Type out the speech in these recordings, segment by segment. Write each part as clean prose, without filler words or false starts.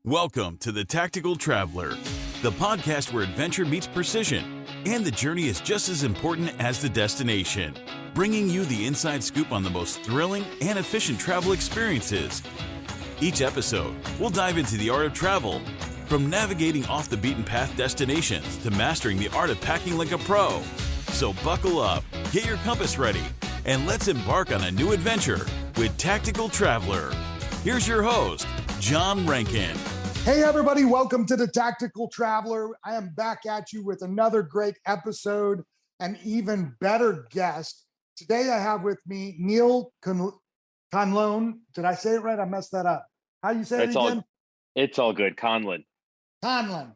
Welcome to The Tactical Traveler, the podcast where adventure meets precision, and the journey is just as important as the destination, bringing you the inside scoop on the most thrilling and efficient travel experiences. Each episode, we'll dive into the art of travel, from navigating off the beaten path destinations to mastering the art of packing like a pro. So buckle up, get your compass ready, and let's embark on a new adventure with Tactical Traveler. Here's your host, John Rankin. Hey everybody, welcome to the Tactical Traveler. I am back at you with another great episode, an even better guest. Today I have with me Neil Conlon. Did I say it right? I messed that up. How do you say it again? It's all good. Conlon. Conlon.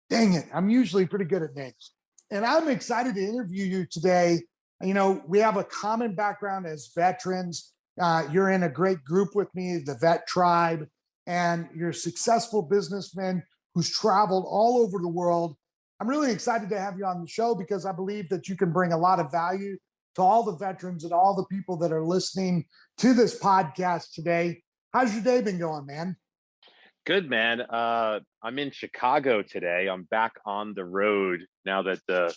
Dang it. I'm usually pretty good at names. And I'm excited to interview you today. You know, we have a common background as veterans. You're in a great group with me, the Vet Tribe. And you're a successful businessman who's traveled all over the world. I'm really excited to have you on the show because I believe that you can bring a lot of value to all the veterans and all the people that are listening to this podcast today. How's your day been going, man? Good, man. I'm in Chicago today. I'm back on the road now that the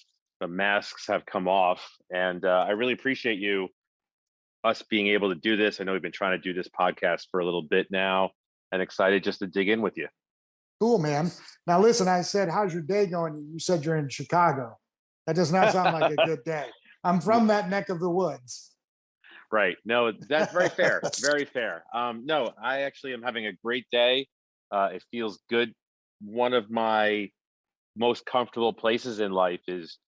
masks have come off. And I really appreciate us being able to do this. I know we've been trying to do this podcast for a little bit now. And excited just to dig in with you. Cool, man. Now, listen, I said, how's your day going? You said you're in Chicago. That does not sound like a good day. I'm from that neck of the woods. Right. No, that's very fair. Very fair. No, I actually am having a great day. It feels good. One of my most comfortable places in life is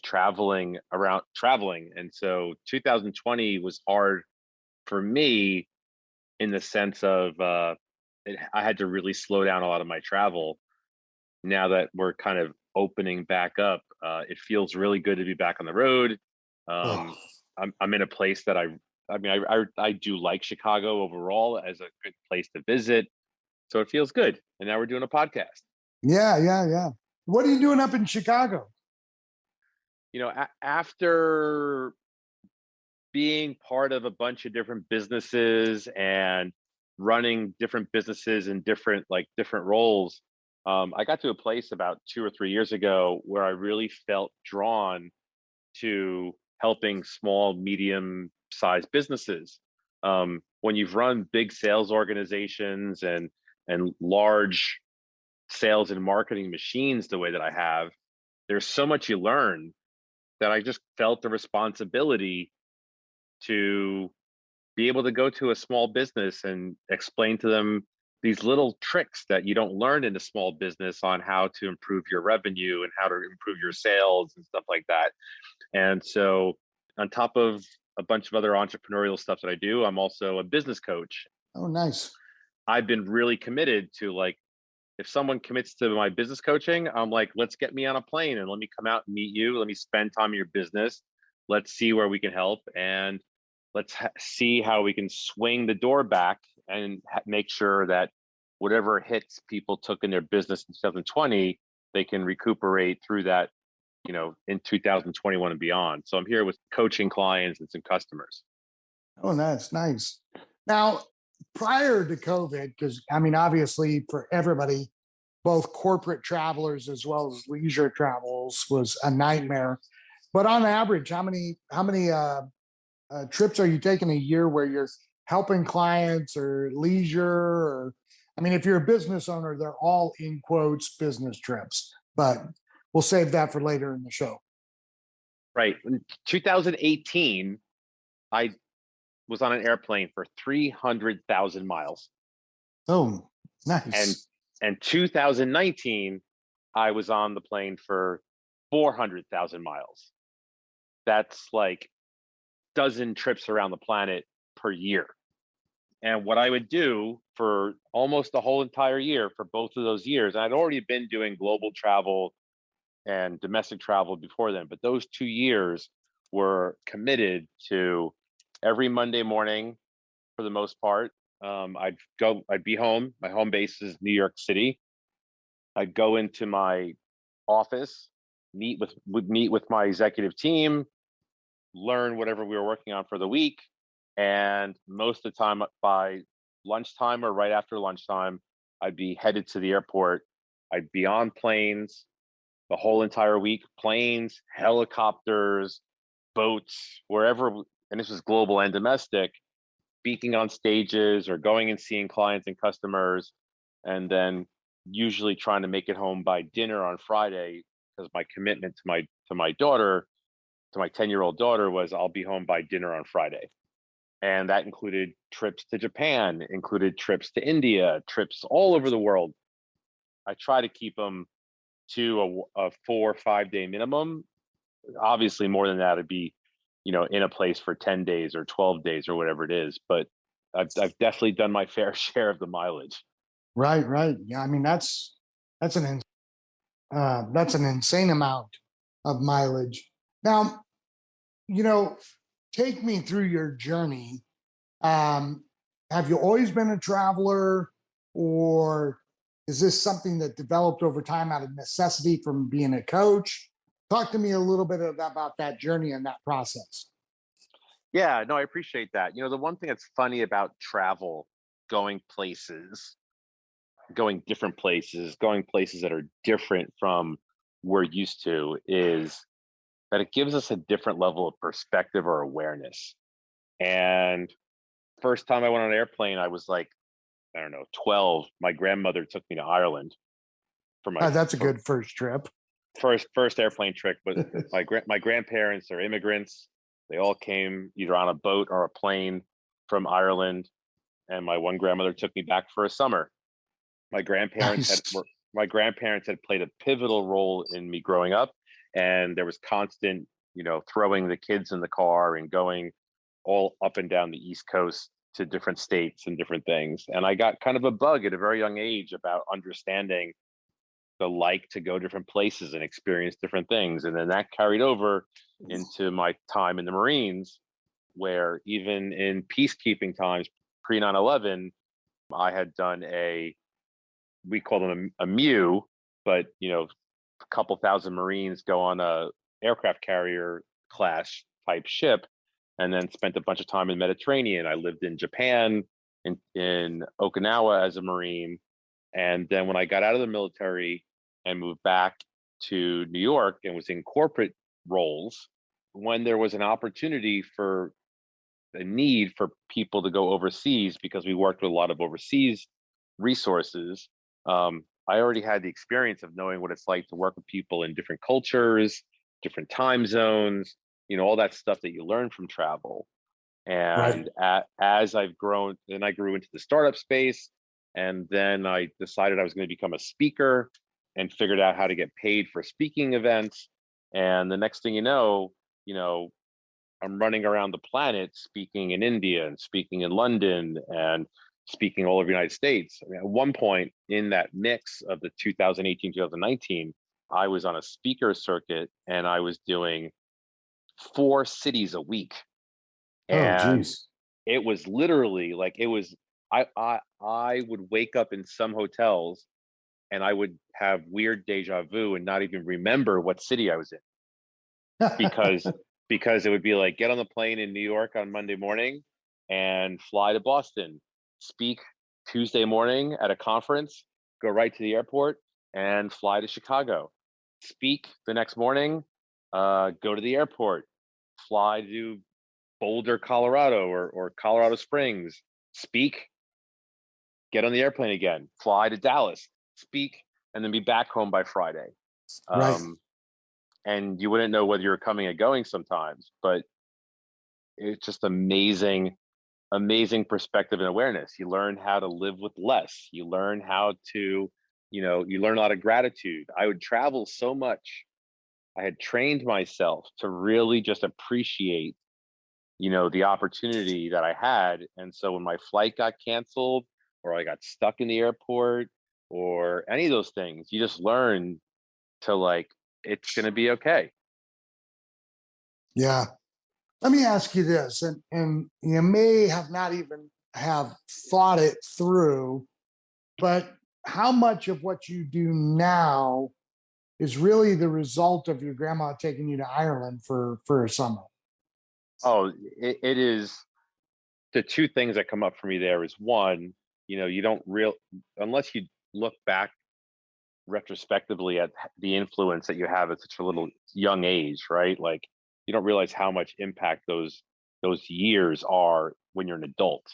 traveling. And so 2020 was hard for me in the sense of, I had to really slow down a lot of my travel. Now that we're kind of opening back up, it feels really good to be back on the road. I'm in a place that I do like Chicago overall as a good place to visit. So it feels good. And now we're doing a podcast. Yeah. What are you doing up in Chicago? You know, after being part of a bunch of different businesses and running different businesses in different roles, I got to a place about 2 or 3 years ago where I really felt drawn to helping small, medium-sized businesses. When you've run big sales organizations and large sales and marketing machines the way that I have, there's so much you learn that I just felt the responsibility to be able to go to a small business and explain to them these little tricks that you don't learn in a small business on how to improve your revenue and how to improve your sales and stuff like that. And so on top of a bunch of other entrepreneurial stuff that I do, I'm also a business coach. Oh, nice. I've been really committed to, if someone commits to my business coaching, I'm like, let's get me on a plane and let me come out and meet you. Let me spend time in your business. Let's see where we can help. And let's see how we can swing the door back and make sure that whatever hits people took in their business in 2020, they can recuperate through that, in 2021 and beyond. So I'm here with coaching clients and some customers. Oh, that's nice. Now, prior to COVID, because obviously for everybody, both corporate travelers as well as leisure travels was a nightmare. But on average, how many trips are you taking a year where you're helping clients or leisure? Or, if you're a business owner, they're all in quotes business trips, but we'll save that for later in the show. Right. In 2018, I was on an airplane for 300,000 miles. Oh, nice. And 2019, I was on the plane for 400,000 miles. That's like dozen trips around the planet per year. And what I would do for almost the whole entire year for both of those years, and I'd already been doing global travel and domestic travel before then, but those 2 years were committed to every Monday morning for the most part. I'd be home. My home base is New York City. I'd go into my office, meet with my executive team, learn whatever we were working on for the week. And most of the time by lunchtime or right after lunchtime, I'd be headed to the airport. I'd be on planes the whole entire week, planes, helicopters, boats, wherever. And this was global and domestic, speaking on stages or going and seeing clients and customers, and then usually trying to make it home by dinner on Friday, because my commitment to my daughter, to my 10-year-old daughter, was I'll be home by dinner on Friday. And that included trips to Japan, included trips to India, trips all over the world. I try to keep them to a 4 or 5 day minimum. Obviously, more than that, it'd be, in a place for 10 days or 12 days or whatever it is. But I've definitely done my fair share of the mileage. Right, right. Yeah, I mean that's an insane amount of mileage. Now, take me through your journey. Have you always been a traveler, or is this something that developed over time out of necessity from being a coach? Talk to me a little bit about that journey and that process. Yeah, no, I appreciate that. The one thing that's funny about travel, going places, going different places, going places that are different from we're used to, is that it gives us a different level of perspective or awareness. And first time I went on an airplane, I was like, I don't know, 12. My grandmother took me to Ireland for my That's a good first trip. first airplane trip. But my grandparents are immigrants. They all came either on a boat or a plane from Ireland, and my one grandmother took me back for a summer. My grandparents had played a pivotal role in me growing up, and there was constant, throwing the kids in the car and going all up and down the East Coast to different states and different things. And I got kind of a bug at a very young age about understanding the like to go different places and experience different things. And then that carried over into my time in the Marines, where even in peacekeeping times, pre 9/11, I had done we call them a MEU, but a couple thousand Marines go on a aircraft carrier class type ship, and then spent a bunch of time in the Mediterranean. I lived in Japan, in Okinawa as a Marine. And then when I got out of the military and moved back to New York and was in corporate roles, when there was an opportunity for a need for people to go overseas, because we worked with a lot of overseas resources, I already had the experience of knowing what it's like to work with people in different cultures, different time zones, all that stuff that you learn from travel. And as I've grown, then I grew into the startup space, and then I decided I was going to become a speaker and figured out how to get paid for speaking events. And the next thing I'm running around the planet speaking in India and speaking in London and speaking all over the United States. I mean, at one point in that mix of the 2018, 2019, I was on a speaker circuit and I was doing 4 cities a week. And it was literally like, I would wake up in some hotels and I would have weird deja vu and not even remember what city I was in, because it would be like, get on the plane in New York on Monday morning and fly to Boston, speak Tuesday morning at a conference, go right to the airport and fly to Chicago, speak the next morning, go to the airport, fly to Boulder, Colorado, or Colorado Springs, speak, get on the airplane again, fly to Dallas, speak, and then be back home by Friday. And you wouldn't know whether you were coming or going sometimes, but it's just amazing perspective and awareness. You learn how to live with less. You learn how to, you learn a lot of gratitude. I would travel so much. I had trained myself to really just appreciate, the opportunity that I had. And so when my flight got canceled or I got stuck in the airport or any of those things, you just learn to like, it's going to be okay. Yeah. Let me ask you this, and you may have not even have thought it through, but how much of what you do now is really the result of your grandma taking you to Ireland for a summer? Oh, it is. The 2 things that come up for me there is, one, you don't unless you look back retrospectively at the influence that you have at such a little young age, right? Like you don't realize how much impact those years are when you're an adult.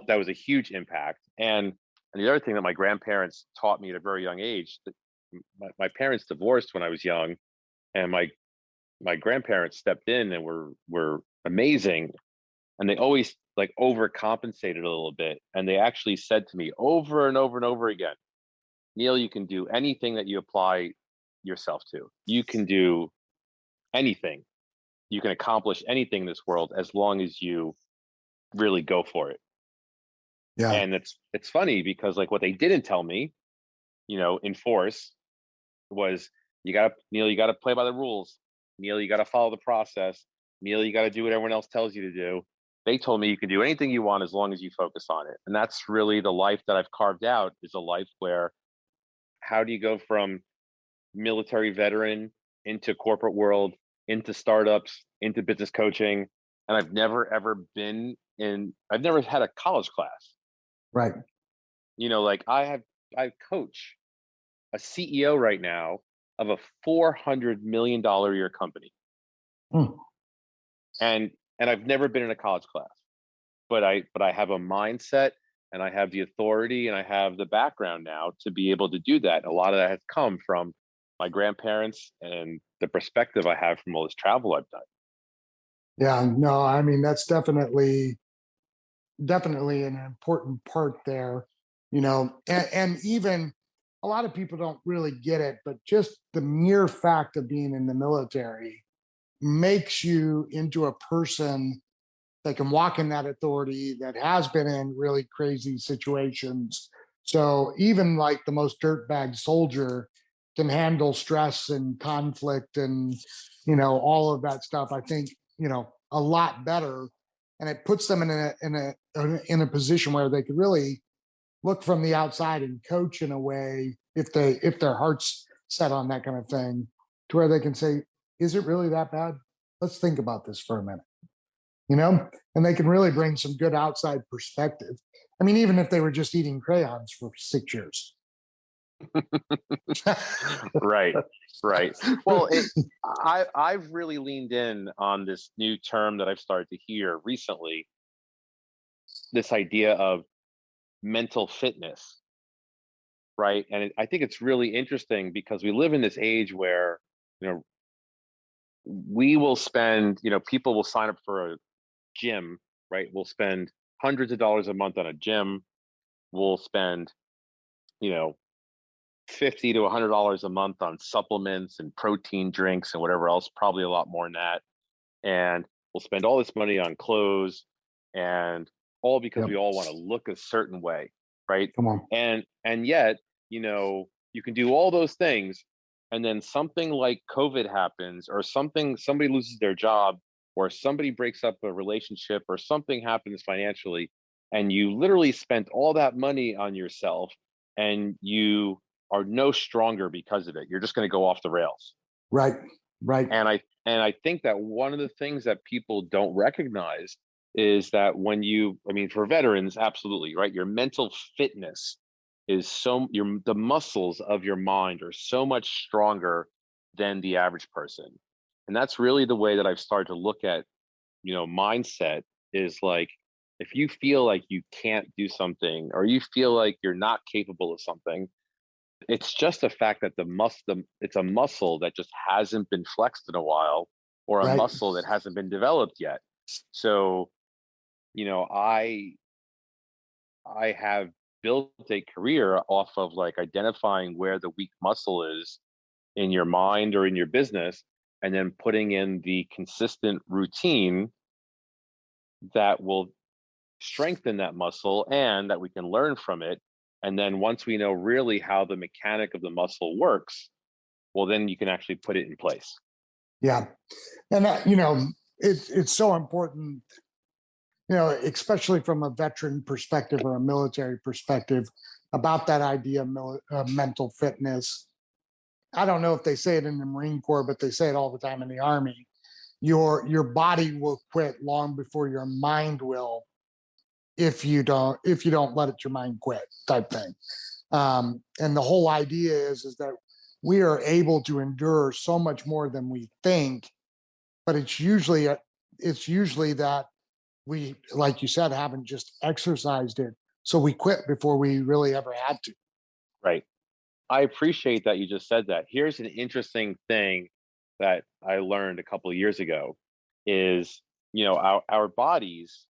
That was a huge impact. And the other thing that my grandparents taught me at a very young age, that my parents divorced when I was young, and my grandparents stepped in and were amazing, and they always like overcompensated a little bit, and they actually said to me over and over and over again, Neil, you can do anything that you apply yourself to. You can do anything. You can accomplish anything in this world as long as you really go for it. Yeah. And it's funny because like what they didn't tell me, in force was Neil, you gotta play by the rules. Neil, you gotta follow the process. Neil, you gotta do what everyone else tells you to do. They told me you can do anything you want as long as you focus on it. And that's really the life that I've carved out, is a life where how do you go from military veteran into corporate world, into startups, into business coaching. And I've never ever I've never had a college class. Right. Like I coach a CEO right now of a $400 million a year company. And I've never been in a college class, but I have a mindset, and I have the authority, and I have the background now to be able to do that. A lot of that has come from my grandparents and the perspective I have from all this travel I've done. Yeah, no, I mean, that's definitely an important part there, and even a lot of people don't really get it, but just the mere fact of being in the military makes you into a person that can walk in that authority, that has been in really crazy situations. So even like the most dirtbag soldier can handle stress and conflict and, all of that stuff. I think, a lot better. And it puts them in a position where they could really look from the outside and coach in a way, if their heart's set on that kind of thing, to where they can say, is it really that bad? Let's think about this for a minute. And they can really bring some good outside perspective. I mean, even if they were just eating crayons for 6 years. Right. Well, I've really leaned in on this new term that I've started to hear recently, this idea of mental fitness, right? And I think it's really interesting because we live in this age where, we will spend, people will sign up for a gym, right? We'll spend hundreds of dollars a month on a gym. We'll spend, $50 to $100 a month on supplements and protein drinks and whatever else, probably a lot more than that. And we'll spend all this money on clothes, and all because we all want to look a certain way, right? Come on. And yet, you can do all those things, and then something like COVID happens, or somebody loses their job, or somebody breaks up a relationship, or something happens financially, and you literally spent all that money on yourself, and you are no stronger because of it. You're just going to go off the rails. Right. And I think that one of the things that people don't recognize is that for veterans, absolutely, right? Your mental fitness is the muscles of your mind are so much stronger than the average person. And that's really the way that I've started to look at, mindset, is like, if you feel like you can't do something, or you feel like you're not capable of something, it's just a fact that it's a muscle that just hasn't been flexed in a while, or a muscle that hasn't been developed yet. So, I have built a career off of like identifying where the weak muscle is in your mind or in your business, and then putting in the consistent routine that will strengthen that muscle and that we can learn from it. And then once we know really how the mechanic of the muscle works, well, then you can actually put it in place. Yeah. And, it's so important, especially from a veteran perspective or a military perspective, about that idea of mental fitness. I don't know if they say it in the Marine Corps, but they say it all the time in the Army. Your body will quit long before your mind will. if you don't let it your mind quit type thing. And the whole idea is that we are able to endure so much more than we think, but it's usually that we, like you said, haven't just exercised it, so we quit before we really ever had to. Right. I appreciate that you just said that. Here's an interesting thing that I learned a couple of years ago is, our bodies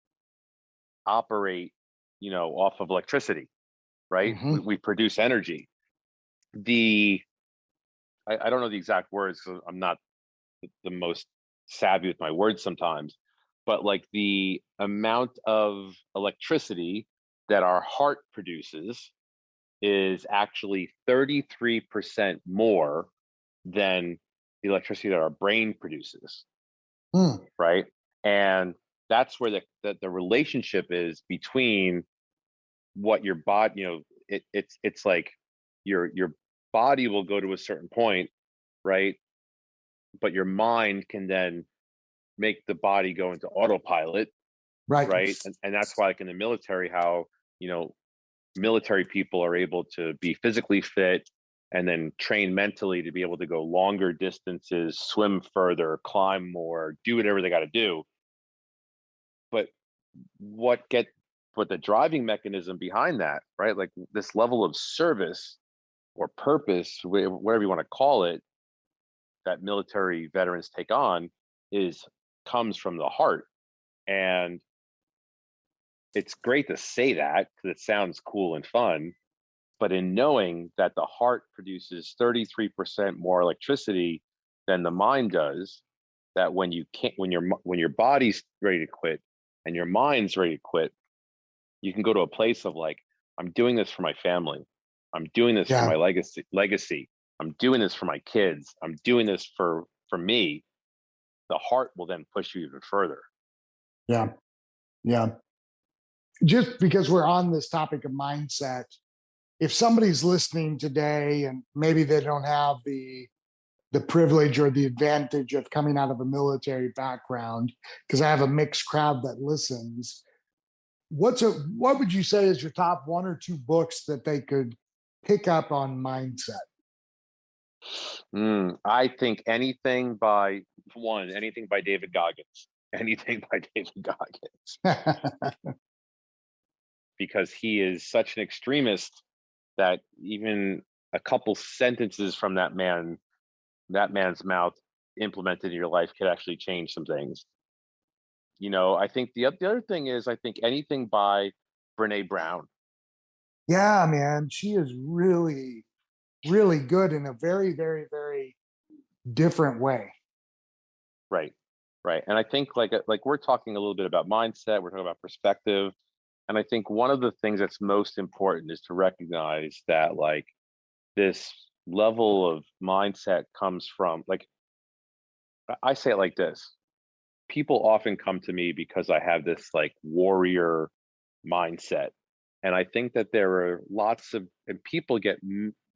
operate, off of electricity, right? Hmm. We produce energy. The I don't know the exact words 'cause I'm not the most savvy with my words sometimes, but like the amount of electricity that our heart produces is actually 33% more than the electricity that our brain produces, Hmm. right? And that's where the relationship is between what your body, it's like your body will go to a certain point, right? But your mind can then make the body go into autopilot, Right. right? And that's why, like in the military, how military people are able to be physically fit and then train mentally to be able to go longer distances, swim further, climb more, do whatever they got to do. But what get but the driving mechanism behind that, right? Like this level of service or purpose, whatever you want to call it, that military veterans take on is comes from the heart. And it's great to say that because it sounds cool and fun, but in knowing that the heart produces 33% more electricity than the mind does, that when you can't when your body's ready to quit and your mind's ready to quit, you can go to a place of like, I'm doing this for my family, I'm doing this for Yeah. my legacy, I'm doing this for my kids, I'm doing this for me. The heart will then push you even further. Yeah. Yeah. Just because we're on this topic of mindset, if somebody's listening today and maybe they don't have the privilege or the advantage of coming out of a military background, because I have a mixed crowd that listens, what would you say is your top one or two books that they could pick up on mindset? I think anything by David Goggins, anything by David Goggins, because he is such an extremist that even a couple sentences from that man's mouth implemented in your life could actually change some things. I think the other thing is I think anything by Brene Brown. Yeah, man, she is really, really good in a very, very, very different way. Right. Right. And I think like we're talking a little bit about mindset, we're talking about perspective. And I think one of the things that's most important is to recognize that like this level of mindset comes from like I say it like this. People often come to me because I have this like warrior mindset. And I think that there are lots of and people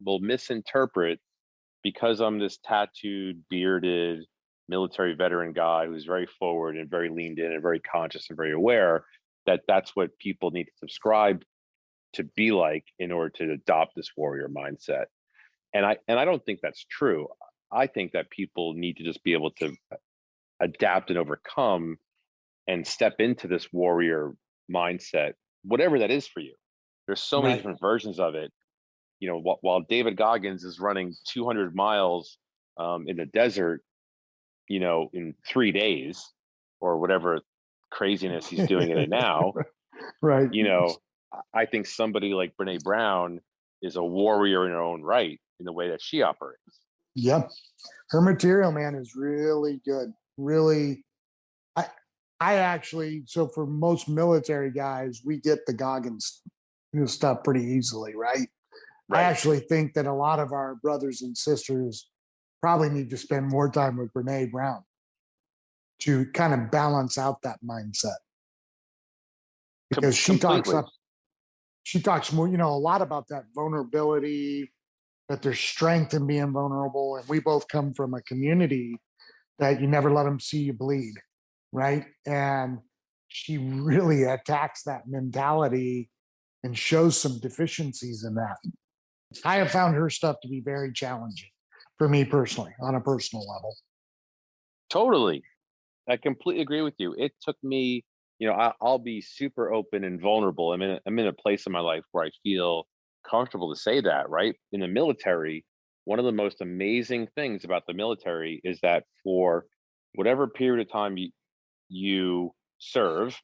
will misinterpret because I'm this tattooed, bearded military veteran guy who's very forward and very leaned in and very conscious and very aware that that's what people need to subscribe to be like in order to adopt this warrior mindset. And I don't think that's true. I think that people need to just be able to adapt and overcome and step into this warrior mindset, whatever that is for you. There's so many Right. different versions of it. While David Goggins is running 200 miles in the desert, in 3 days or whatever craziness he's doing in it now, Right. you know, I think somebody like Brene Brown is a warrior in her own right in the way that she operates. Yep. Her material, man, is really good. Really, I I actually, so for most military guys, we get the Goggins stuff pretty easily, right? I Right. actually think that a lot of our brothers and sisters probably need to spend more time with Brene Brown to kind of balance out that mindset, because Completely. she talks more, a lot about that vulnerability, that there's strength in being vulnerable. And we both come from a community that you never let them see you bleed, right? And she really attacks that mentality and shows some deficiencies in that. I have found her stuff to be very challenging for me personally, on a personal level. Totally. I completely agree with you. It took me, I'll be super open and vulnerable. I'm in a place in my life where I feel comfortable to say that, right? In the military, one of the most amazing things about the military is that for whatever period of time you serve,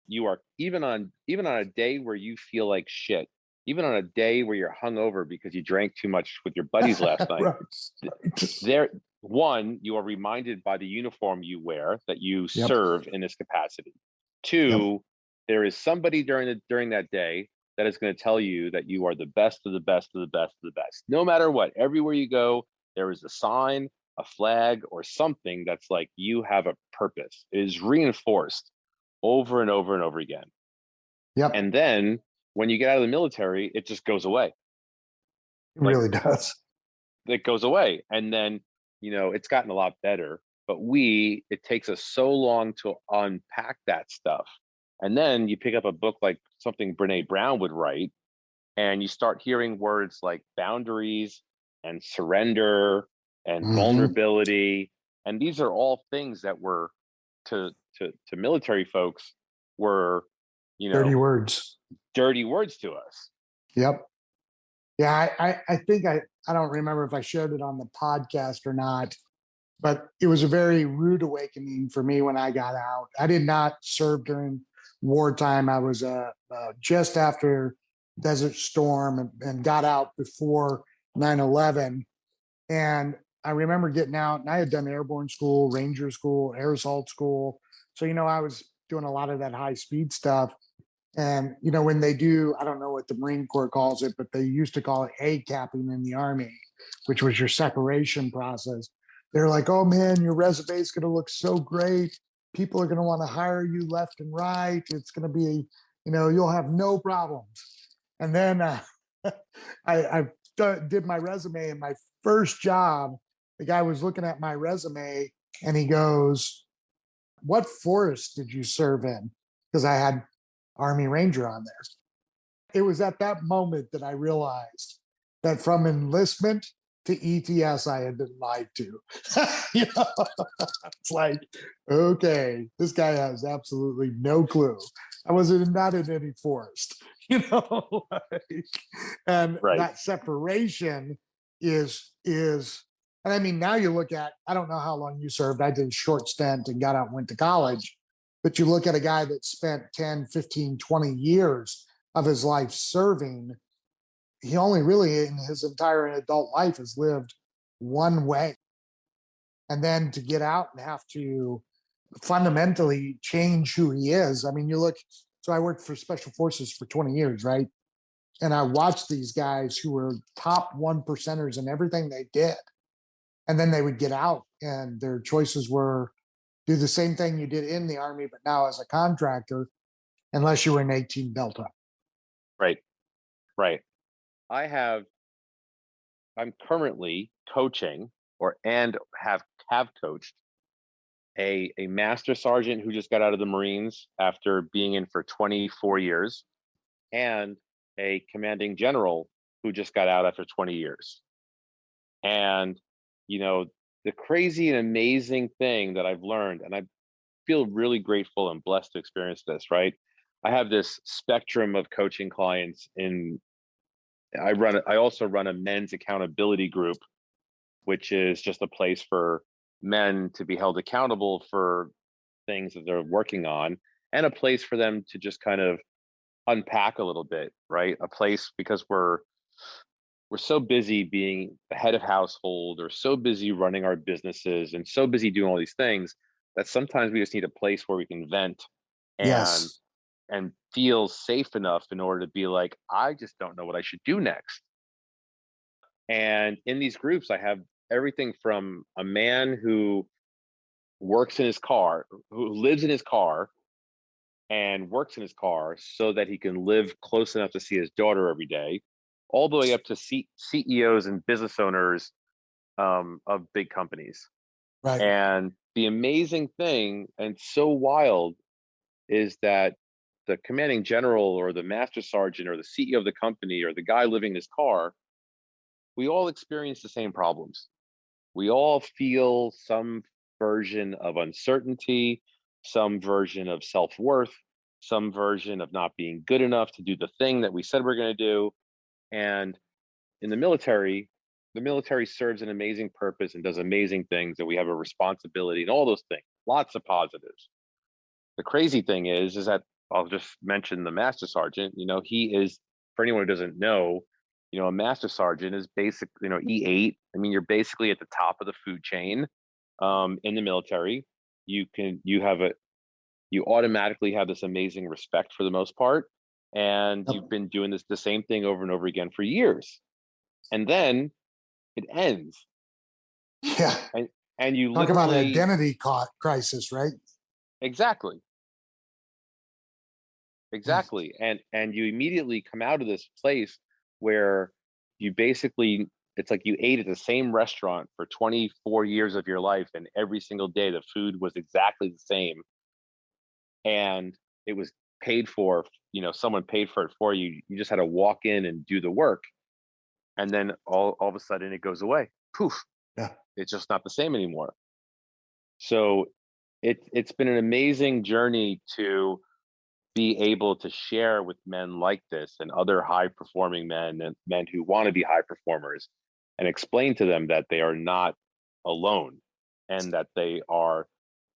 you are even on a day where you feel like shit, even on a day where you're hungover because you drank too much with your buddies last night. There, one, you are reminded by the uniform you wear that you Yep. serve in this capacity. Two, there is somebody during that day that is going to tell you that you are the best of the best of the best of the best. No matter what, everywhere you go, there is a sign, a flag, or something that's like you have a purpose. It is reinforced over and over and over again. Yep. And then when you get out of the military, it just goes away. It really does. It goes away. And then, it's gotten a lot better, but it takes us so long to unpack that stuff. And then you pick up a book like something Brene Brown would write, and you start hearing words like boundaries and surrender and vulnerability. And these are all things that were to military folks were, dirty words to us. Yep. Yeah, I think I don't remember if I shared it on the podcast or not, but it was a very rude awakening for me when I got out. I did not serve during wartime. I was just after Desert Storm and got out before 9/11. And I remember getting out, and I had done airborne school, ranger school, air assault school. So, I was doing a lot of that high speed stuff. And, when they do, I don't know what the Marine Corps calls it, but they used to call it A-capping in the Army, which was your separation process. They're like, oh man, your resume is going to look so great. People are going to want to hire you left and right. It's going to be, you'll have no problems. And then I did my resume, and my first job, the guy was looking at my resume and he goes, what forest did you serve in? Because I had Army Ranger on there. It was at that moment that I realized that from enlistment to ETS, I had been lied to. It's like, okay, this guy has absolutely no clue. I was not in any forest, and Right. That separation is, and I mean, now you look at, I don't know how long you served. I did a short stint and got out and went to college. But you look at a guy that spent 10, 15, 20 years of his life serving, he only really in his entire adult life has lived one way. And then to get out and have to fundamentally change who he is. I mean, so I worked for Special Forces for 20 years, right? And I watched these guys who were top 1%ers in everything they did. And then they would get out and their choices were, do the same thing you did in the Army, but now as a contractor, unless you were an 18 Delta. Right. I'm currently coaching and have coached a master sergeant who just got out of the Marines after being in for 24 years, and a commanding general who just got out after 20 years. And, the crazy and amazing thing that I've learned, and I feel really grateful and blessed to experience this, right? I have this spectrum of coaching clients I also run a men's accountability group, which is just a place for men to be held accountable for things that they're working on, and a place for them to just kind of unpack a little bit, right? A place, because we're so busy being the head of household, or so busy running our businesses, and so busy doing all these things, that sometimes we just need a place where we can vent and feel safe enough in order to be like, I just don't know what I should do next. And in these groups, I have everything from a man who lives in his car and works in his car so that he can live close enough to see his daughter every day, all the way up to CEOs and business owners of big companies. Right. And the amazing thing, and so wild, is that the commanding general or the master sergeant or the CEO of the company or the guy living in his car, we all experience the same problems. We all feel some version of uncertainty, some version of self-worth, some version of not being good enough to do the thing that we said we're going to do. And in the military serves an amazing purpose and does amazing things, and we have a responsibility and all those things, lots of positives. The crazy thing is that I'll just mention the master sergeant. He is, for anyone who doesn't know, a master sergeant is basic, E8. I mean, you're basically at the top of the food chain in the military. You automatically have this amazing respect for the most part. And you've been doing the same thing over and over again for years. And then it ends. Yeah. And you talk about an identity crisis, right? Exactly. And you immediately come out of this place where you basically, it's like you ate at the same restaurant for 24 years of your life, and every single day the food was exactly the same, and it was paid for, someone paid for it for you. You just had to walk in and do the work, and then all of a sudden it goes away. Poof. Yeah. It's just not the same anymore. So it's been an amazing journey to be able to share with men like this and other high performing men and men who want to be high performers, and explain to them that they are not alone, and that they are,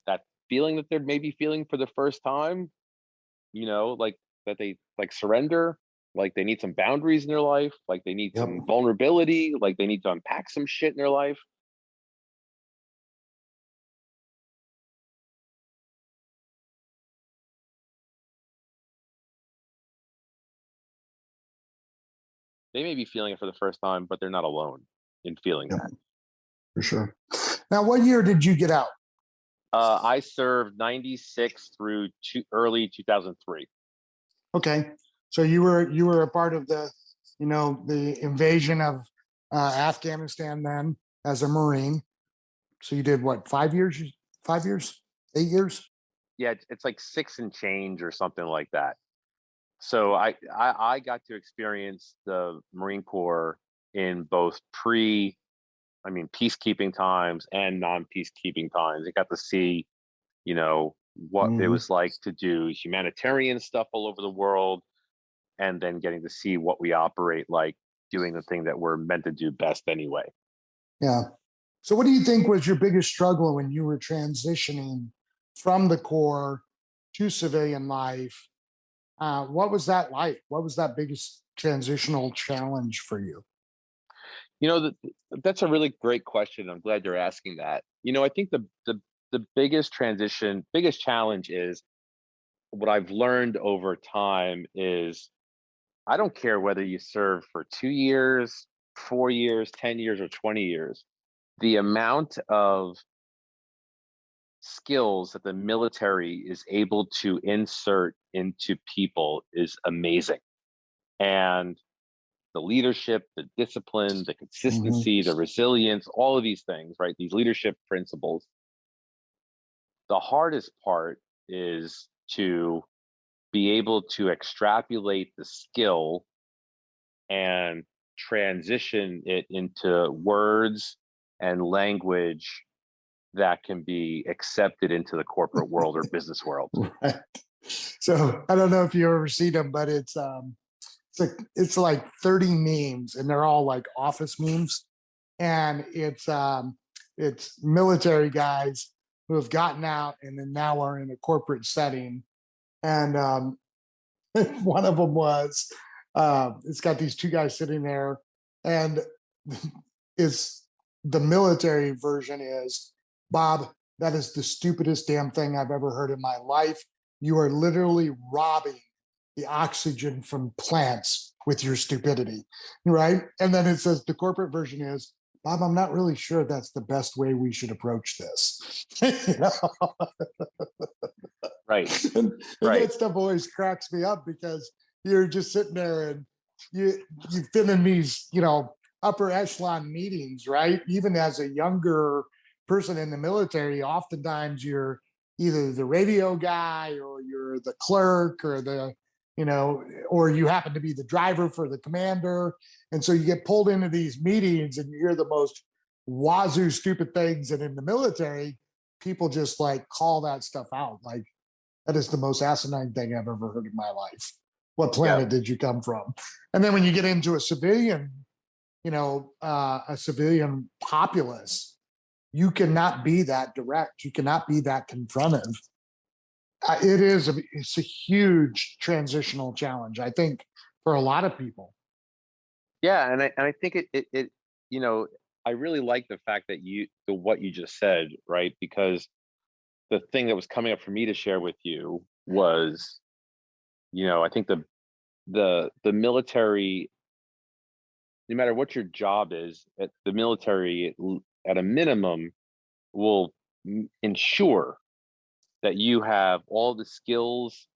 that feeling that they're maybe feeling for the first time, like that they like surrender, like they need some boundaries in their life, like they need some vulnerability, like they need to unpack some shit in their life. They may be feeling it for the first time, but they're not alone in feeling that. For sure. Now, what year did you get out? I served 96 through early 2003. Okay. So you were a part of the invasion of Afghanistan then as a Marine. So you did what, 5 years? 5 years? 8 years? Yeah, it's like 6 and change or something like that. So I got to experience the Marine Corps in both peacekeeping times and non-peacekeeping times. I got to see, what it was like to do humanitarian stuff all over the world, and then getting to see what we operate like, doing the thing that we're meant to do best anyway. Yeah. So what do you think was your biggest struggle when you were transitioning from the Corps to civilian life? What was that like? What was that biggest transitional challenge for you? That's a really great question. I'm glad you're asking that. I think the biggest challenge is, what I've learned over time is, I don't care whether you serve for 2 years, 4 years, 10 years, or 20 years. The amount of skills that the military is able to insert into people is amazing. And the leadership, the discipline, the consistency, the resilience, all of these things, right? These leadership principles. The hardest part is to be able to extrapolate the skill and transition it into words and language that can be accepted into the corporate world or business world. Right. So I don't know if you ever seen them, but it's like 30 memes, and they're all like office memes, and it's military guys who have gotten out and then now are in a corporate setting. And one of them was, it's got these two guys sitting there, and it's the military version is, Bob, that is the stupidest damn thing I've ever heard in my life. You are literally robbing the oxygen from plants with your stupidity, right? And then it says the corporate version is, Bob, I'm not really sure that's the best way we should approach this. Right. And that stuff always cracks me up, because you're just sitting there and you've been in these, upper echelon meetings, right? Even as a younger person in the military, oftentimes you're either the radio guy or you're the clerk or or you happen to be the driver for the commander. And so you get pulled into these meetings and you hear the most wazoo stupid things. And in the military, people just like call that stuff out. Like, that is the most asinine thing I've ever heard in my life. What Yeah. planet did you come from? And then when you get into a civilian, a civilian populace, you cannot be that direct. You cannot be that confrontive. It's a huge transitional challenge, I think, for a lot of people. Yeah, and I think it I really like the fact that what you just said, right? Because the thing that was coming up for me to share with you was, I think the military, no matter what your job is, the military at a minimum will ensure that you have all the skills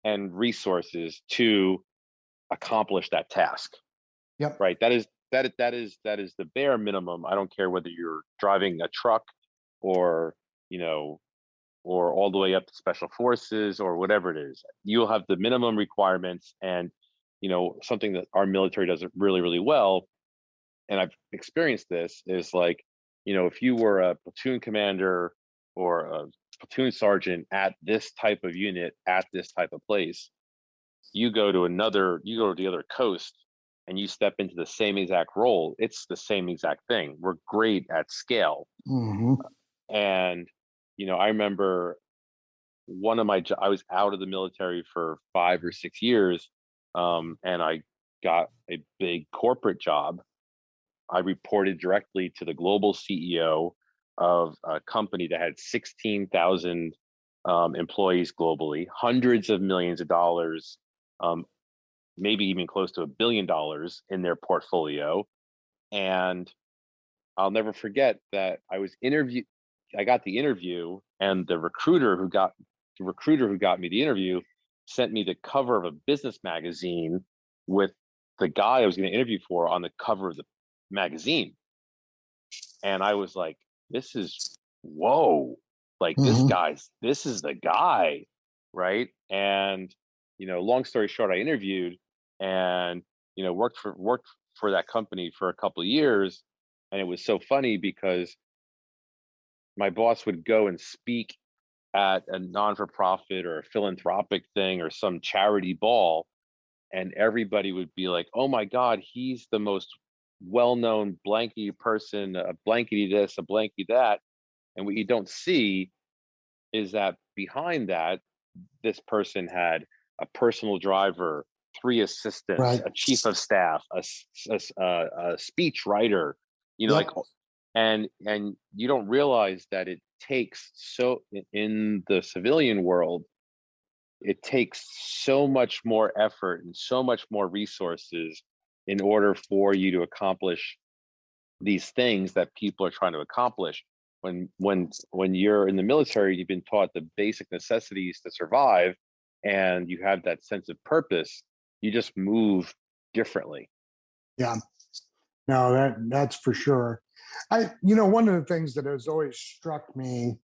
and resources to accomplish that task. Yep. Right. That is the bare minimum. I don't care whether you're driving a truck or, or all the way up to special forces or whatever it is. You'll have the minimum requirements, and, something that our military does really, really well. And I've experienced this is like, if you were a platoon commander or a platoon sergeant at this type of unit at this type of place, you go to the other coast and you step into the same exact role. It's the same exact thing. We're great at scale. Mm-hmm. And, I remember I was out of the military for 5 or 6 years. And I got a big corporate job. I reported directly to the global CEO of a company that had 16,000 employees globally, hundreds of millions of dollars, maybe even close to $1 billion in their portfolio. And I'll never forget that I got the interview, and the recruiter who got me the interview sent me the cover of a business magazine with the guy I was going to interview for on the cover of the magazine. And I was like, this is, whoa, like Mm-hmm. this is the guy. Right. And, long story short, I interviewed and, worked for that company for a couple of years. And it was so funny because my boss would go and speak at a non-for-profit or a philanthropic thing or some charity ball, and everybody would be like, oh my God, he's the most well-known blankety person, a blankety this, a blankety that. And what you don't see is that behind that, this person had a personal driver, 3 assistants, Right. a chief of staff, a speech writer, like, Yep. and you don't realize that it takes, so in the civilian world, it takes so much more effort and so much more resources in order for you to accomplish these things that people are trying to accomplish. When you're in the military, you've been taught the basic necessities to survive, and you have that sense of purpose. You just move differently. Yeah. No, that's for sure. One of the things that has always struck me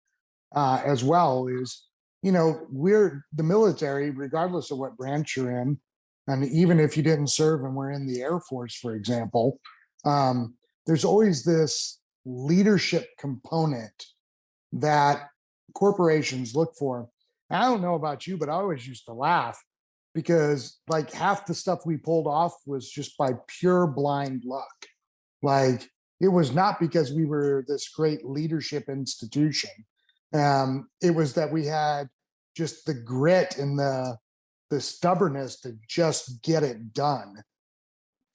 as well is, we're the military, regardless of what branch you're in, and even if you didn't serve and were in the Air Force, for example, there's always this leadership component that corporations look for. And I don't know about you, but I always used to laugh because like half the stuff we pulled off was just by pure blind luck. Like, it was not because we were this great leadership institution. It was that we had just the grit and the stubbornness to just get it done.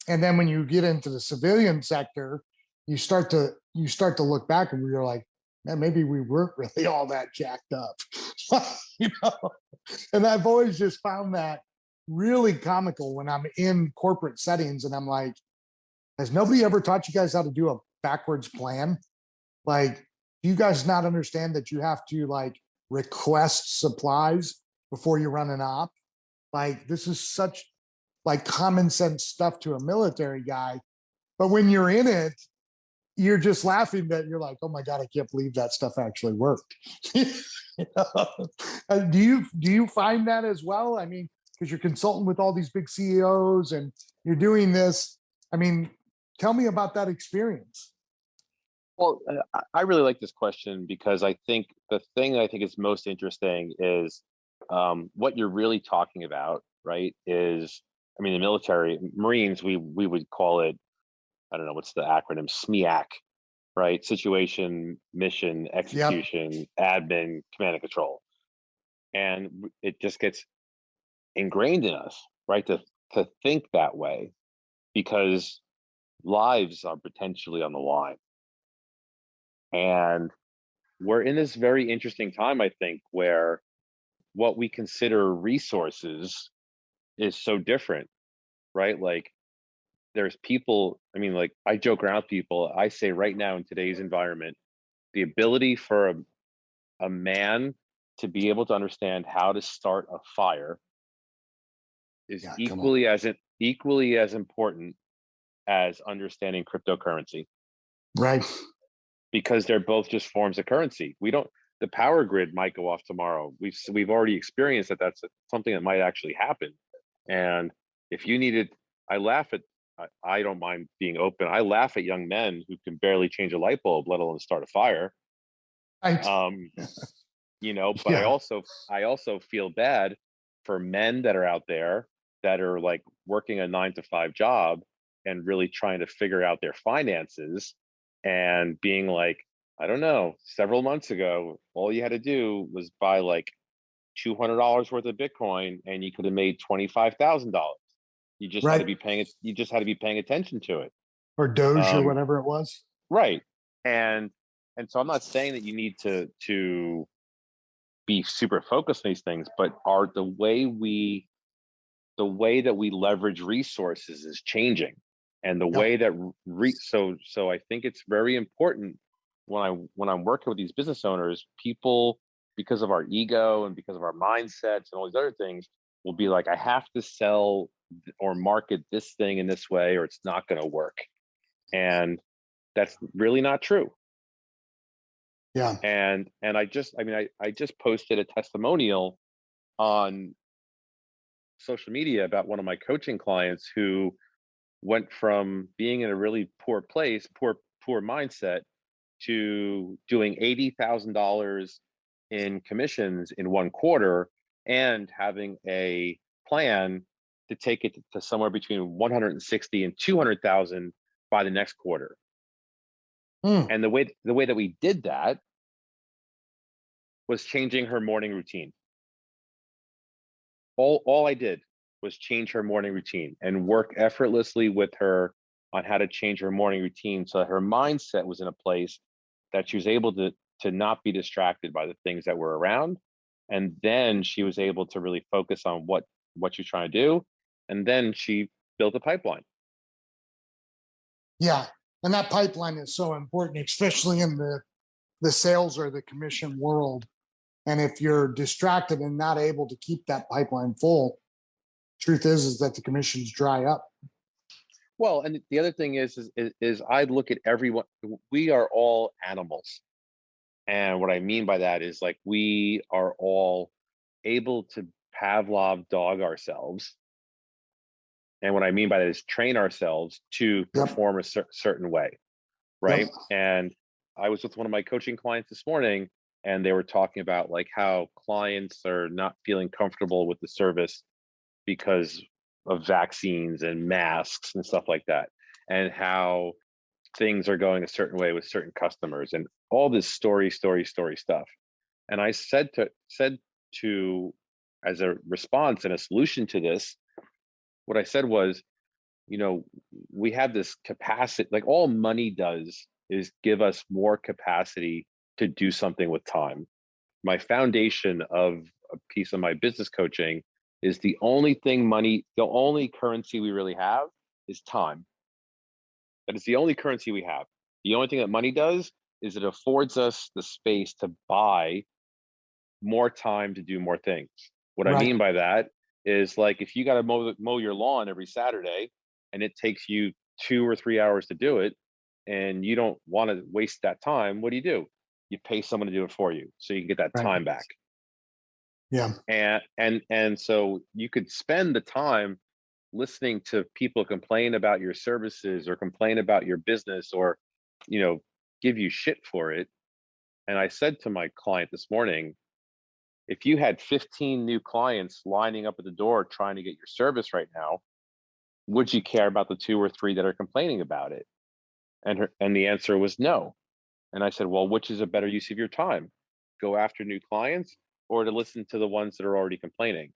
And then when you get into the civilian sector, you start to look back and you're like, man, maybe we weren't really all that jacked up. And I've always just found that really comical when I'm in corporate settings and I'm like, has nobody ever taught you guys how to do a backwards plan? Like, do you guys not understand that you have to like request supplies before you run an op? Like, this is such like common sense stuff to a military guy. But when you're in it, you're just laughing that you're like, oh my God, I can't believe that stuff actually worked. Do you find that as well? I mean, because you're consulting with all these big CEOs and you're doing this. I mean, tell me about that experience. Well, I really like this question because I think the thing that I think is most interesting is what you're really talking about, right? Is, I mean, the military, Marines, we would call it, I don't know, what's the acronym? SMEAC, right? Situation, mission, Yep. execution, admin, command and control. And it just gets ingrained in us, right? To think that way because lives are potentially on the line. And we're in this very interesting time, I think, where what we consider resources is so different, right? Like there's people, I mean, like I joke around with people, I say right now in today's environment, the ability for a man to be able to understand how to start a fire is Yeah, come on. equally as important as understanding cryptocurrency Right. because they're both just forms of currency. We don't, the power grid might go off tomorrow. We've already experienced that that's something that might actually happen. And if you needed, I laugh at, I don't mind being open. I laugh at young men who can barely change a light bulb, let alone start a fire. Right. Um, but Yeah. I also feel bad for men that are out there that are like working a 9 to 5 job and really trying to figure out their finances and being like, I don't know, several months ago, all you had to do was buy like $200 worth of Bitcoin and you could have made $25,000. You just had to Right. be paying attention to it. Or Doge or Um, whatever it was. right. And so I'm not saying that you need to be super focused on these things, but are the way that we leverage resources is changing, and the Yep. way that so I think it's very important when I'm working with these business owners, people, because of our ego and because of our mindsets and all these other things, will be like, I have to sell or market this thing in this way or it's not going to work, and that's really not true. Yeah. And I just posted a testimonial on social media about one of my coaching clients who went from being in a really poor place, poor mindset, to doing $80,000 in commissions in 1 quarter and having a plan to take it to somewhere between 160 and 200,000 by the next quarter. Hmm. And the way that we did that was changing her morning routine. All I did was change her morning routine and work effortlessly with her on how to change her morning routine so that her mindset was in a place that she was able to not be distracted by the things that were around. And then she was able to really focus on what she's trying to do. And then she built a pipeline. Yeah. And that pipeline is so important, especially in the sales or the commission world. And if you're distracted and not able to keep that pipeline full, truth is that the commissions dry up. Well, and the other thing is I look at everyone. We are all animals. And what I mean by that is like we are all able to Pavlov dog ourselves. And what I mean by that is train ourselves to Yep. perform a certain way, Yep. right? And I was with one of my coaching clients this morning, and they were talking about like how clients are not feeling comfortable with the service because of vaccines and masks and stuff like that, and how things are going a certain way with certain customers and all this story stuff. And I said to as a response and a solution to this, what I said was, we have this capacity, like all money does is give us more capacity to do something with time. My foundation of a piece of my business coaching is the only currency we really have is time. That is the only currency we have. The only thing that money does is it affords us the space to buy more time to do more things. What I Right. mean by that is like if you got to mow your lawn every Saturday and it takes you 2 or 3 hours to do it, and you don't want to waste that time, what do? You pay someone to do it for you so you can get that Right. time back. Yeah. And so you could spend the time listening to people complain about your services or complain about your business or, give you shit for it. And I said to my client this morning, if you had 15 new clients lining up at the door trying to get your service right now, would you care about the 2 or 3 that are complaining about it? And the answer was no. And I said, well, which is a better use of your time? Go after new clients or to listen to the ones that are already complaining?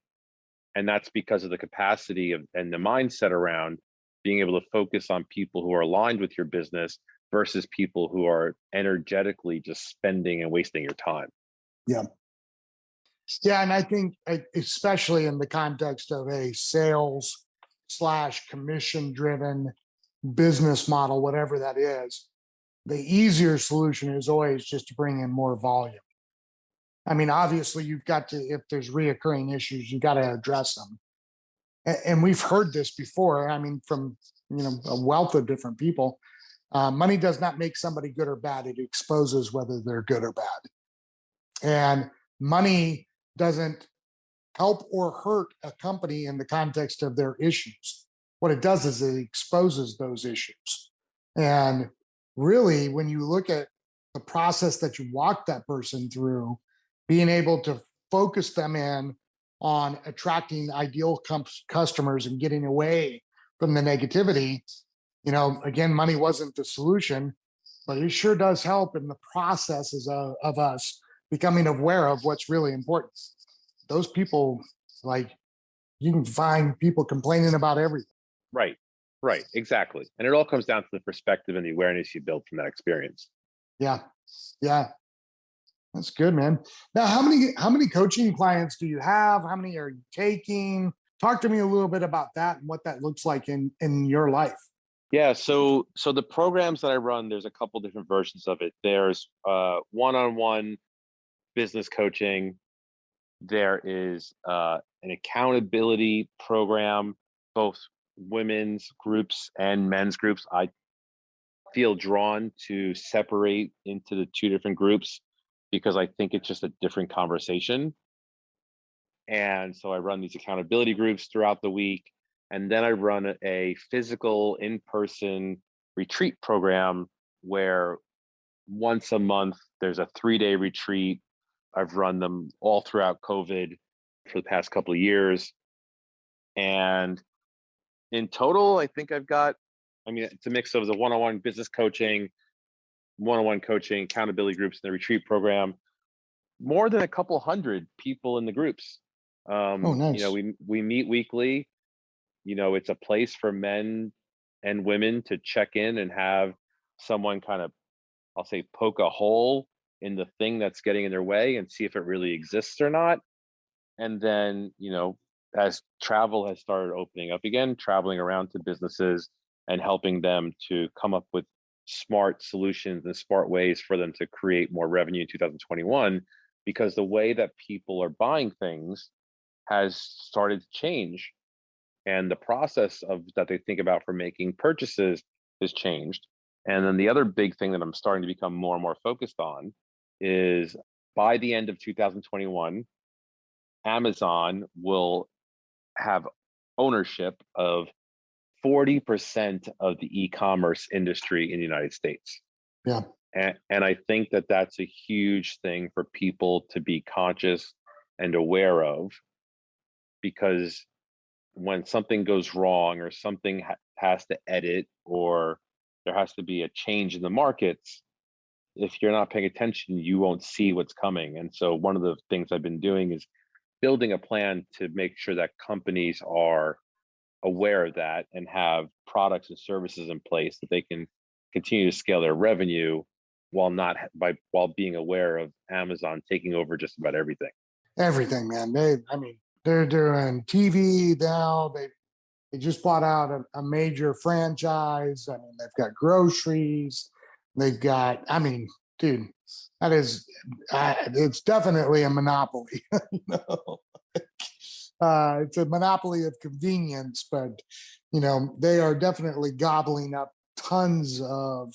And that's because of the capacity and the mindset around being able to focus on people who are aligned with your business versus people who are energetically just spending and wasting your time. Yeah. Yeah. And I think, especially in the context of a sales / commission driven business model, whatever that is, the easier solution is always just to bring in more volume. I mean, obviously, you've got to, if there's reoccurring issues, you got to address them. And we've heard this before. I mean, from a wealth of different people. Money does not make somebody good or bad. It exposes whether they're good or bad. And money doesn't help or hurt a company in the context of their issues. What it does is it exposes those issues. And really, when you look at the process that you walk that person through, being able to focus them in on attracting ideal customers and getting away from the negativity, again, money wasn't the solution, but it sure does help in the processes of us becoming aware of what's really important. Those people, like, you can find people complaining about everything. Right, exactly. And it all comes down to the perspective and the awareness you build from that experience. Yeah. That's good, man. Now, how many coaching clients do you have? How many are you taking? Talk to me a little bit about that and what that looks like in your life. Yeah, so the programs that I run, there's a couple different versions of it. There's one-on-one business coaching. There is an accountability program, both women's groups and men's groups. I feel drawn to separate into the 2 different groups because I think it's just a different conversation. And so I run these accountability groups throughout the week. And then I run a physical in-person retreat program where once a month there's a 3-day retreat. I've run them all throughout COVID for the past couple of years. And in total, I think it's a mix of the one-on-one business coaching, one-on-one coaching, accountability groups, and the retreat program. More than a couple hundred people in the groups. Oh, nice. We meet weekly. It's a place for men and women to check in and have someone kind of, I'll say, poke a hole in the thing that's getting in their way and see if it really exists or not. And then, as travel has started opening up again, traveling around to businesses and helping them to come up with smart solutions and smart ways for them to create more revenue in 2021, because the way that people are buying things has started to change. And the process of that they think about for making purchases has changed. And then the other big thing that I'm starting to become more and more focused on is by the end of 2021, Amazon will have ownership of 40% of the e-commerce industry in the United States. Yeah. And I think that that's a huge thing for people to be conscious and aware of, because when something goes wrong or something has to edit or there has to be a change in the markets, if you're not paying attention, you won't see what's coming. And so one of the things I've been doing is building a plan to make sure that companies are aware of that and have products and services in place that they can continue to scale their revenue while being aware of Amazon taking over just about everything. Everything, man. They're doing TV now. They just bought out a major franchise. I mean, they've got groceries. They've got, dude, that is, it's definitely a monopoly. It's a monopoly of convenience, but they are definitely gobbling up tons of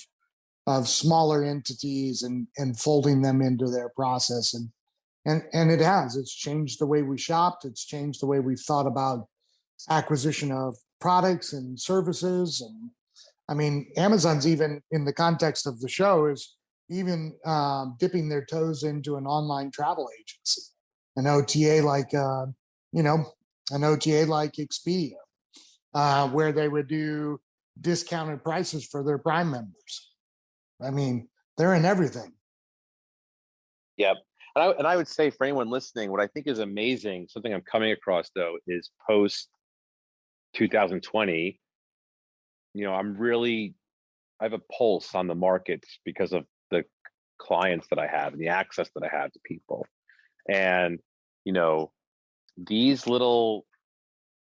of smaller entities and folding them into their process. And it has. It's changed the way we shopped. It's changed the way we've thought about acquisition of products and services. And I mean, Amazon's, even in the context of the show, is even dipping their toes into an online travel agency, an OTA like you know, an OTA like Expedia, where they would do discounted prices for their Prime members. I mean, they're in everything. Yep. And I would say, for anyone listening, what I think is amazing, something I'm coming across though, is post 2020, I have a pulse on the markets because of the clients that I have and the access that I have to people. And, these little,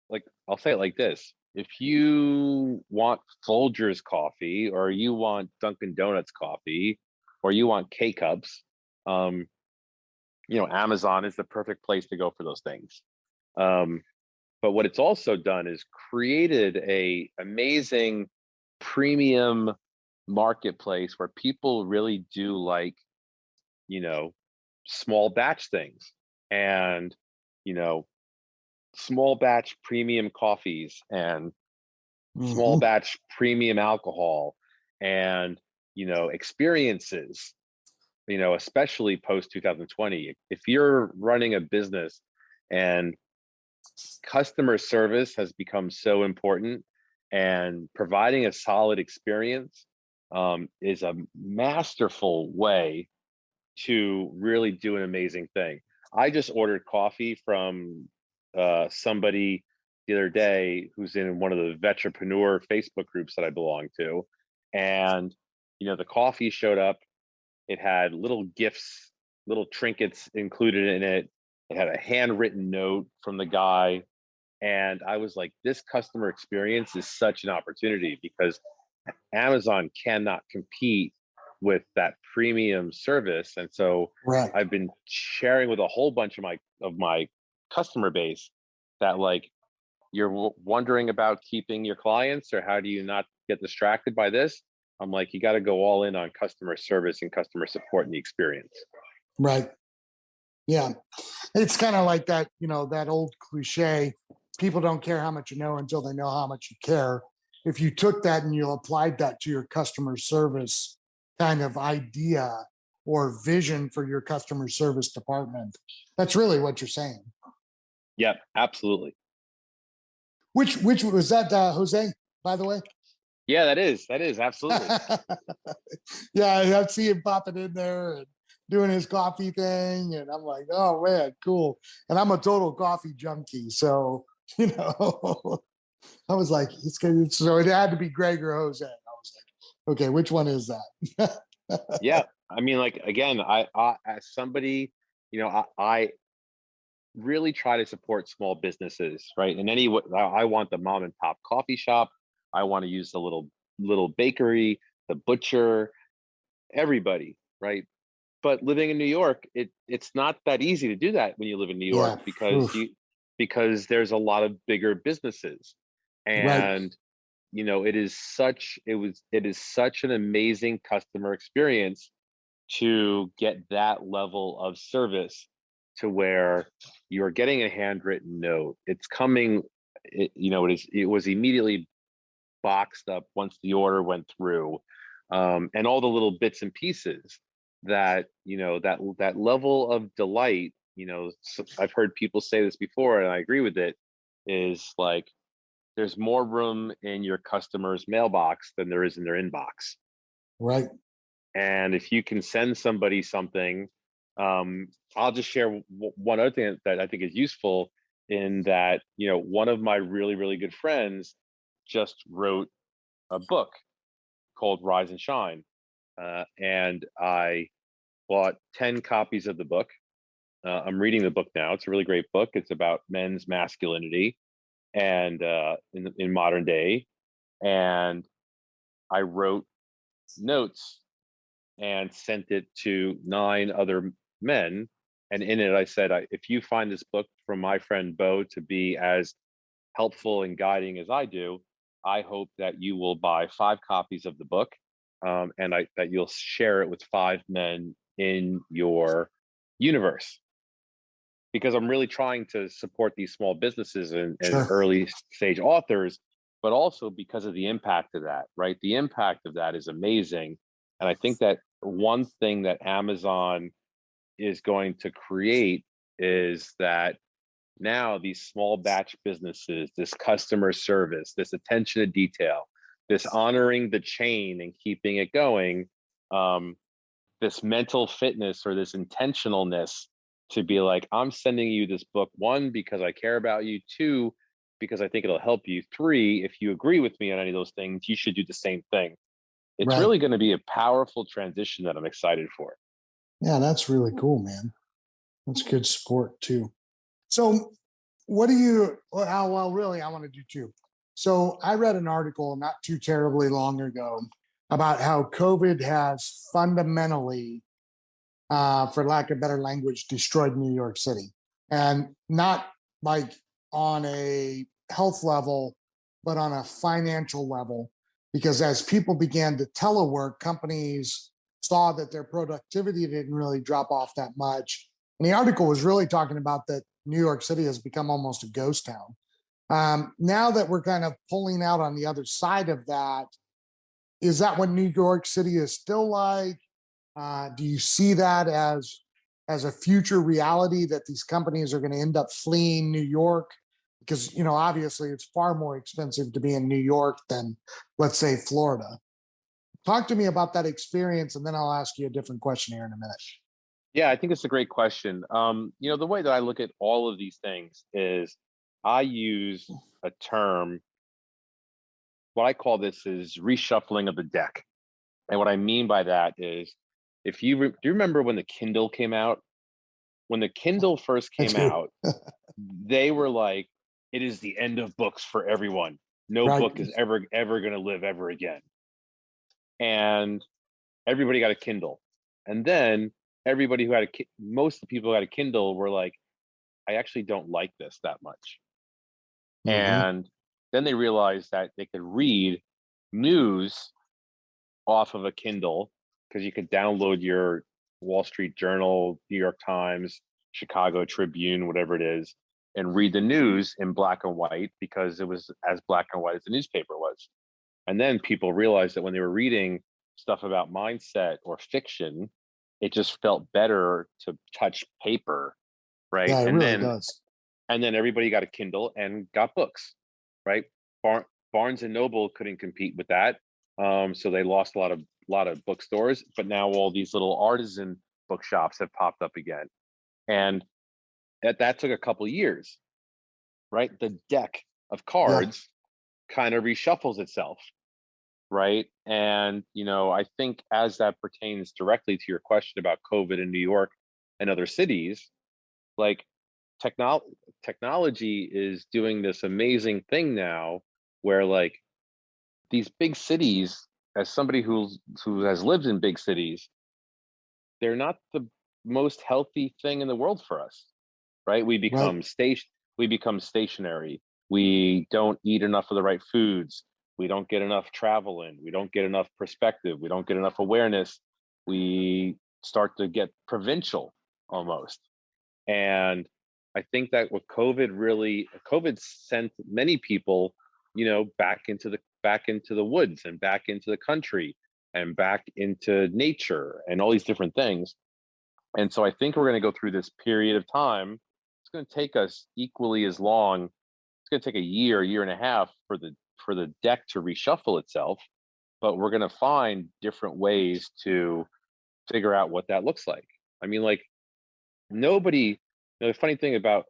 like, I'll say it like this: if you want Folgers coffee, or you want Dunkin' Donuts coffee, or you want K-Cups, Amazon is the perfect place to go for those things. But what it's also done is created a amazing premium marketplace where people really do like, small batch things, and, small batch premium coffees, and small Mhm. batch premium alcohol, and, experiences, especially post 2020. If you're running a business and customer service has become so important, and providing a solid experience is a masterful way to really do an amazing thing. I just ordered coffee from somebody the other day who's in one of the Vetrepreneur Facebook groups that I belong to. And, the coffee showed up. It had little gifts, little trinkets included in it. It had a handwritten note from the guy. And I was like, this customer experience is such an opportunity, because Amazon cannot compete with that premium service. And so Right. I've been sharing with a whole bunch of my customer base that, like, you're wondering about keeping your clients, or how do you not get distracted by this? I'm like, you got to go all in on customer service and customer support and the experience. Right. Yeah. It's kind of like that, that old cliche: people don't care how much you know until they know how much you care. If you took that and you applied that to your customer service kind of idea or vision for your customer service department, that's really what you're saying. Yep, absolutely. Which was that, Jose, by the way? Yeah, that is absolutely. Yeah, I see him popping in there and doing his coffee thing, and I'm like, oh man, cool. And I'm a total coffee junkie, so you know, I was like, it's good. So it had to be Greg or Jose. I was like, okay, which one is that? Yeah, I mean, like, again, I as somebody, I really try to support small businesses, right? In any way, I want the mom and pop coffee shop. I want to use the little bakery, the butcher, everybody, right? But living in New York, it's not that easy to do that when you live in New York, Yeah. because Oof. there's a lot of bigger businesses. Right. And it is such an amazing customer experience to get that level of service, to where you're getting a handwritten note. It's coming, it was immediately boxed up once the order went through, and all the little bits and pieces that, that level of delight. I've heard people say this before, and I agree with it, is like, there's more room in your customer's mailbox than there is in their inbox. Right. And if you can send somebody something, I'll just share one other thing that I think is useful, in that, one of my really, really good friends just wrote a book called Rise and Shine. And I bought 10 copies of the book. I'm reading the book now. It's a really great book. It's about men's masculinity, and in modern day. And I wrote notes and sent it to 9 other men. And in it, I said, if you find this book from my friend Bo to be as helpful and guiding as I do, I hope that you will buy 5 copies of the book, and that you'll share it with 5 men in your universe, because I'm really trying to support these small businesses and Sure. early stage authors, but also because of the impact of that, right? The impact of that is amazing. And I think that one thing that Amazon is going to create is that now these small batch businesses, this customer service, this attention to detail, this honoring the chain and keeping it going, this mental fitness or this intentionalness to be like, I'm sending you this book, one, because I care about you, two, because I think it'll help you, three, if you agree with me on any of those things, you should do the same thing. It's Right. really going to be a powerful transition that I'm excited for. Yeah, that's really cool, man. That's good support too. So, what do you? Well, really, I want to do two. So, I read an article not too terribly long ago about how COVID has fundamentally, for lack of better language, destroyed New York City, and not like on a health level, but on a financial level. Because as people began to telework, companies saw that their productivity didn't really drop off that much. And the article was really talking about that New York City has become almost a ghost town. Now that we're kind of pulling out on the other side of that, is that what New York City is still like? Do you see that as a future reality that these companies are going to end up fleeing New York? Because obviously, it's far more expensive to be in New York than, let's say, Florida. Talk to me about that experience, and then I'll ask you a different question here in a minute. Yeah, I think it's a great question. The way that I look at all of these things is I use a term. What I call this is reshuffling of the deck. And what I mean by that is, if you do you remember when the Kindle came out? When the Kindle first I came do. out, they were like, it is the end of books for everyone. No Right. book is ever going to live ever again. And everybody got a Kindle. And then everybody who had most of the people who had a Kindle were like, I actually don't like this that much. Mm-hmm. And then they realized that they could read news off of a Kindle, because you could download your Wall Street Journal, New York Times, Chicago Tribune, whatever it is, and read the news in black and white, because it was as black and white as the newspaper was. And then people realized that when they were reading stuff about mindset or fiction, it just felt better to touch paper, right? Yeah, it And really then does. everybody got a Kindle and got books, right? Barnes and Noble couldn't compete with that, so they lost a lot of bookstores. But now all these little artisan bookshops have popped up again, and that took a couple of years, right? The deck of Yeah. cards kind of reshuffles itself, right? And I think as that pertains directly to your question about COVID in New York and other cities, like technology is doing this amazing thing now, where like these big cities, as somebody who has lived in big cities, they're not the most healthy thing in the world for us, right? Right. We become stationary. We don't eat enough of the right foods. We don't get enough travel in. We don't get enough perspective. We don't get enough awareness. We start to get provincial almost. And I think that what COVID sent many people, back into the woods and back into the country and back into nature and all these different things. And so I think we're going to go through this period of time. It's going to take us equally as long. It's going to take a year and a half for the deck to reshuffle itself, but we're going to find different ways to figure out what that looks like. I mean, like, nobody, the funny thing about,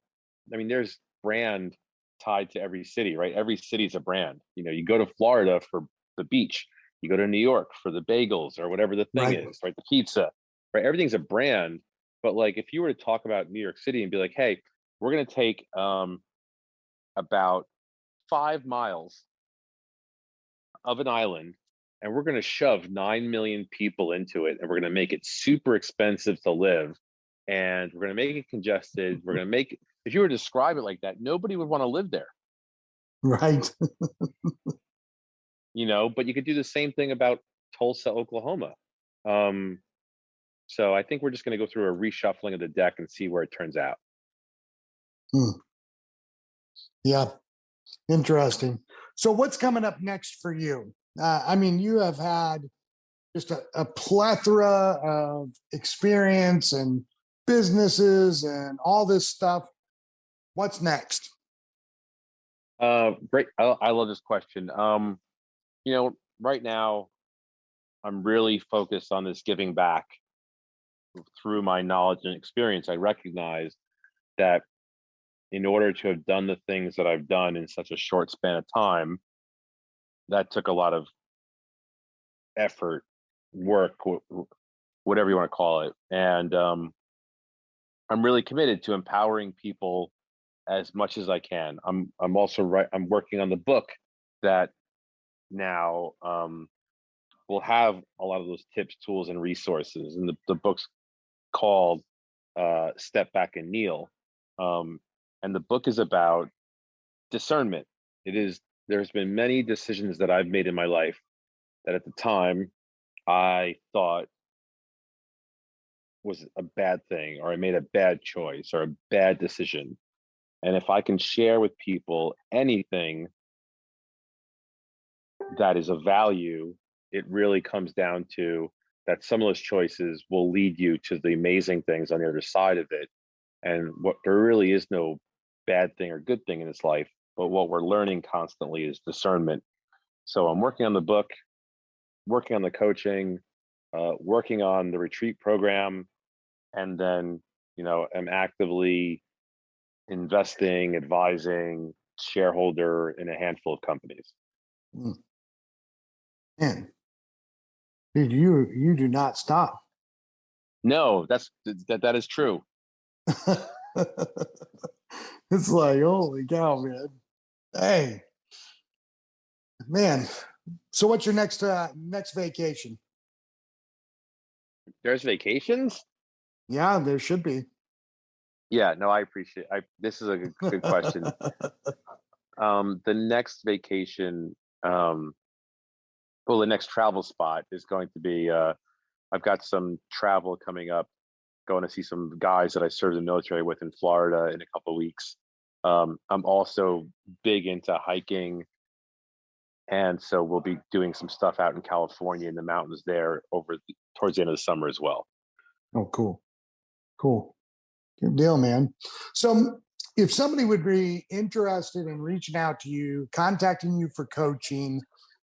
there's brand tied to every city, right? Every city is a brand. You go to Florida for the beach, you go to New York for the bagels or whatever the thing Right. is, right? The pizza, right? Everything's a brand. But like, if you were to talk about New York City and be like, hey, we're going to take about 5 miles of an island, and we're going to shove 9 million people into it, and we're going to make it super expensive to live, and we're going to make it congested. We're going to make, if you were to describe it like that, nobody would want to live there, Right. but you could do the same thing about Tulsa, Oklahoma. So I think we're just going to go through a reshuffling of the deck and see where it turns out. Yeah, interesting. So what's coming up next for you? I mean, you have had just a plethora of experience and businesses and all this stuff. What's next? Great. I love this question. Right now I'm really focused on this giving back through my knowledge and experience. I recognize that in order to have done the things that I've done in such a short span of time, that took a lot of effort, work, whatever you want to call it. And I'm really committed to empowering people as much as I can. I'm working on the book that now will have a lot of those tips, tools, and resources. And the book's called Step Back and Kneel. And the book is about discernment. There's been many decisions that I've made in my life that at the time I thought was a bad thing, or I made a bad choice or a bad decision. And if I can share with people anything that is of value, it really comes down to that some of those choices will lead you to the amazing things on the other side of it. And there really is no bad thing or good thing in this life, but what we're learning constantly is discernment. So I'm working on the book, working on the coaching, working on the retreat program, and then, I'm actively investing, advising, shareholder in a handful of companies. Man, dude, you do not stop. No, that is true. It's like, holy cow, man. Hey, man. So what's your next vacation? There's vacations? Yeah, there should be. Yeah, no, I appreciate this is a good question. The next vacation, the next travel spot is going to be, I've got some travel coming up, going to see some guys that I served in the military with in Florida in a couple of weeks. I'm also big into hiking. And so we'll be doing some stuff out in California in the mountains there towards the end of the summer as well. Oh, cool. Cool. Good deal, man. So if somebody would be interested in reaching out to you, contacting you for coaching,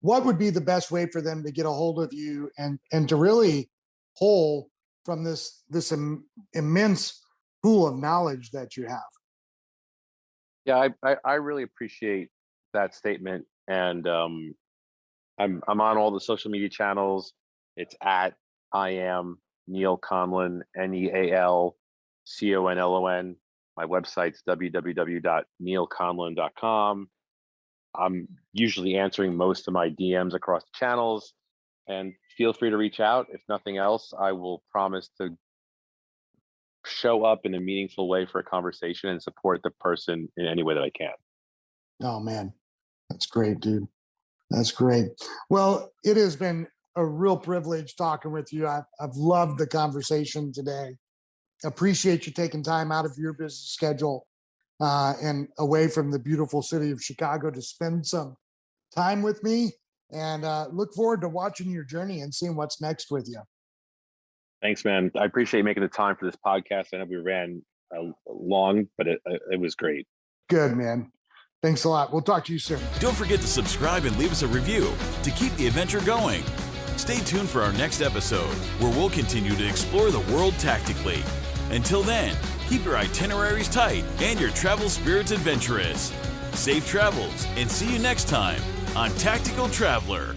what would be the best way for them to get a hold of you and to really pull from this immense pool of knowledge that you have? Yeah, I really appreciate that statement. And I'm on all the social media channels. It's at I am Neil Conlon, NEALCONLON. My website's www.neilconlon.com. I'm usually answering most of my DMs across the channels, and feel free to reach out. If nothing else, I will promise to show up in a meaningful way for a conversation and support the person in any way that I can. Oh, man. That's great, dude. That's great. Well, it has been a real privilege talking with you. I've loved the conversation today. Appreciate you taking time out of your business schedule and away from the beautiful city of Chicago to spend some time with me, and look forward to watching your journey and seeing what's next with you. Thanks, man. I appreciate making the time for this podcast. I know we ran long, but it was great. Good, man. Thanks a lot. We'll talk to you soon. Don't forget to subscribe and leave us a review to keep the adventure going. Stay tuned for our next episode, where we'll continue to explore the world tactically. Until then, keep your itineraries tight and your travel spirits adventurous. Safe travels, and see you next time on Tactical Traveler.